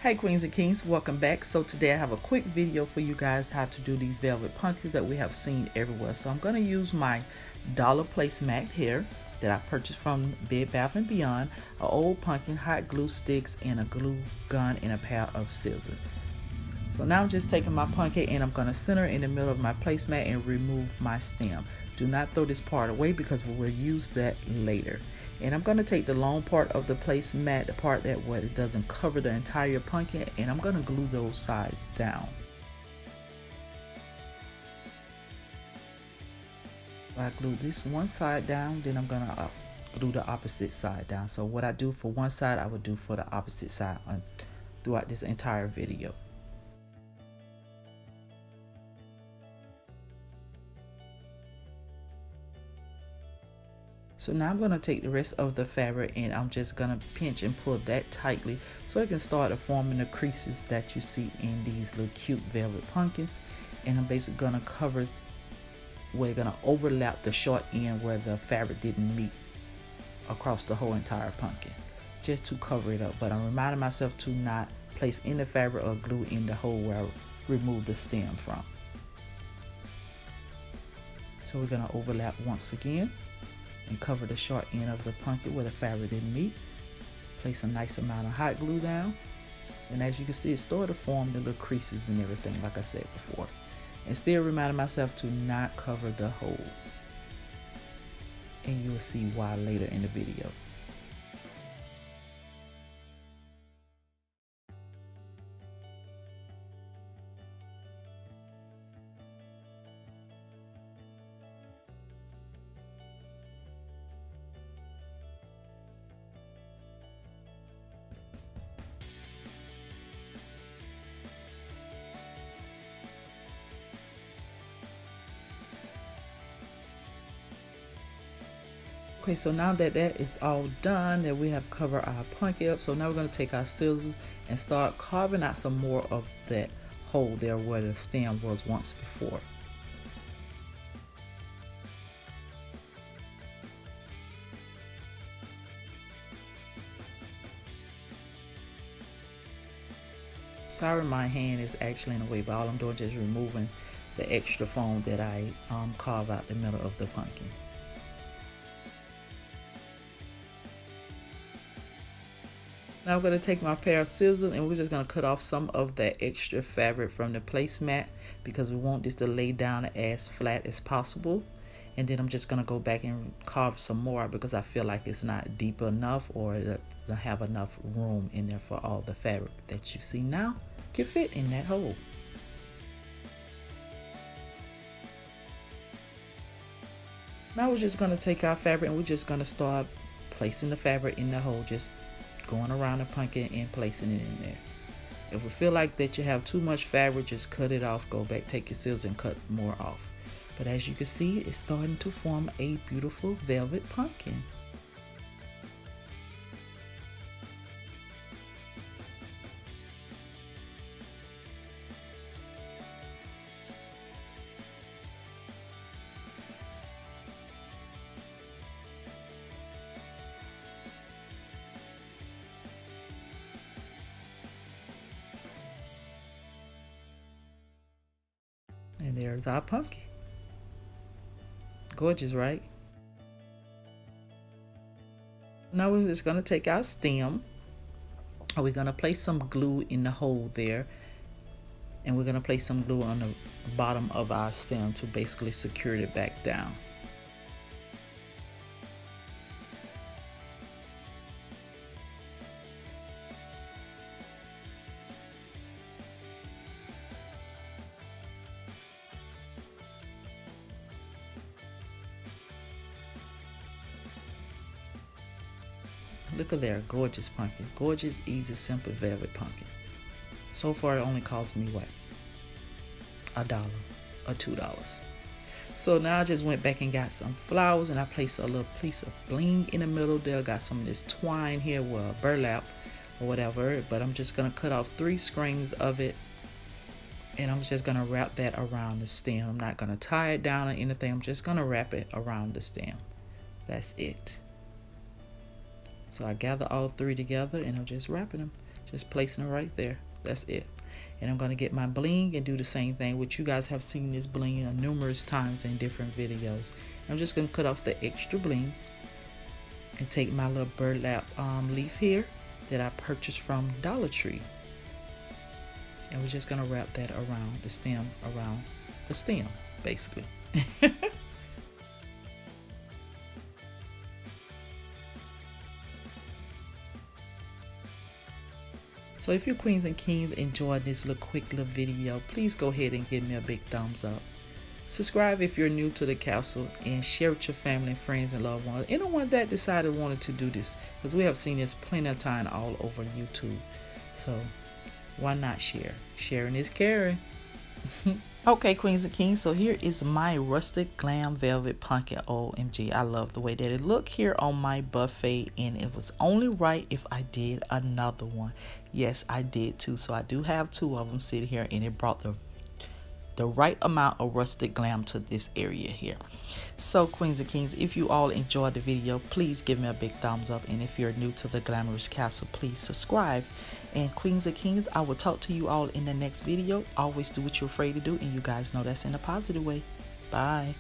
Hey Queens and Kings, welcome back. So today I have a quick video for you guys how to do these velvet pumpkins that we have seen everywhere. So I'm going to use my dollar placemat here that I purchased from Bed Bath & Beyond, an old pumpkin, hot glue sticks, and a glue gun, and a pair of scissors. So now I'm just taking my pumpkin and I'm going to center in the middle of my placemat and remove my stem. Do not throw this part away because we will use that later. And I'm going to take the long part of the placemat, the part that where it doesn't cover the entire pumpkin, and I'm going to glue those sides down. I glue this one side down, then I'm going to glue the opposite side down. So what I do for one side, I would do for the opposite side throughout this entire video. So now I'm going to take the rest of the fabric and I'm just going to pinch and pull that tightly so it can start forming the creases that you see in these little cute velvet pumpkins. And I'm basically going to cover, we're going to overlap the short end where the fabric didn't meet across the whole entire pumpkin, just to cover it up. But I'm reminding myself to not place any fabric or glue in the hole where I removed the stem from. So we're going to overlap once again and cover the short end of the pumpkin where the fabric didn't meet. Place a nice amount of hot glue down, and as you can see, it started to form the little creases and everything like I said before. And still reminding myself to not cover the hole, and you will see why later in the video. Okay, so now that that is all done, that we have covered our pumpkin up, so now we're going to take our scissors and start carving out some more of that hole there where the stem was once before. Sorry, my hand is actually in the way, but all I'm doing is just removing the extra foam that I carved out the middle of the pumpkin. Now I'm going to take my pair of scissors and we're just going to cut off some of that extra fabric from the placemat because we want this to lay down as flat as possible. And then I'm just going to go back and carve some more because I feel like it's not deep enough or it doesn't have enough room in there for all the fabric that you see now can fit in that hole. Now we're just going to take our fabric and we're just going to start placing the fabric in the hole, just going around the pumpkin and placing it in there. If you feel like that you have too much fabric, just cut it off, go back, take your scissors and cut more off. But as you can see, it's starting to form a beautiful velvet pumpkin. And there's our pumpkin. Gorgeous, right? Now we're just going to take our stem. We're going to place some glue in the hole there. And we're going to place some glue on the bottom of our stem to basically secure it back down. Look at there, gorgeous pumpkin. Gorgeous, easy, simple velvet pumpkin. So far it only cost me what? $1 or $2. So now I just went back and got some flowers and I placed a little piece of bling in the middle there. Got some of this twine here, well, burlap or whatever, but I'm just gonna cut off 3 strings of it and I'm just gonna wrap that around the stem. I'm not gonna tie it down or anything. I'm just gonna wrap it around the stem. That's it. So I gather all 3 together and I'm just wrapping them. Just placing it right there. That's it. And I'm going to get my bling and do the same thing, which you guys have seen this bling numerous times in different videos. I'm just going to cut off the extra bling and take my little burlap leaf here that I purchased from Dollar Tree. And we're just going to wrap that around the stem, basically. So if you queens and kings enjoyed this quick little video, please go ahead and give me a big thumbs up. Subscribe if you're new to the castle, and share with your family and friends and loved ones. Anyone that decided wanted to do this, because we have seen this plenty of time all over YouTube. So why not share? Sharing is caring. Okay, queens and kings, so here is my Rustic Glam Velvet Pumpkin. OMG, I love the way that it looked here on my buffet, and it was only right if I did another one. Yes, I did too. So I do have two of them sitting here, and it brought the right amount of rustic glam to this area here. So queens and kings, if you all enjoyed the video, please give me a big thumbs up, and if you're new to the Glamorous Castle, please subscribe. And queens and kings, I will talk to you all in the next video. Always do what you're afraid to do, and you guys know that's in a positive way. Bye.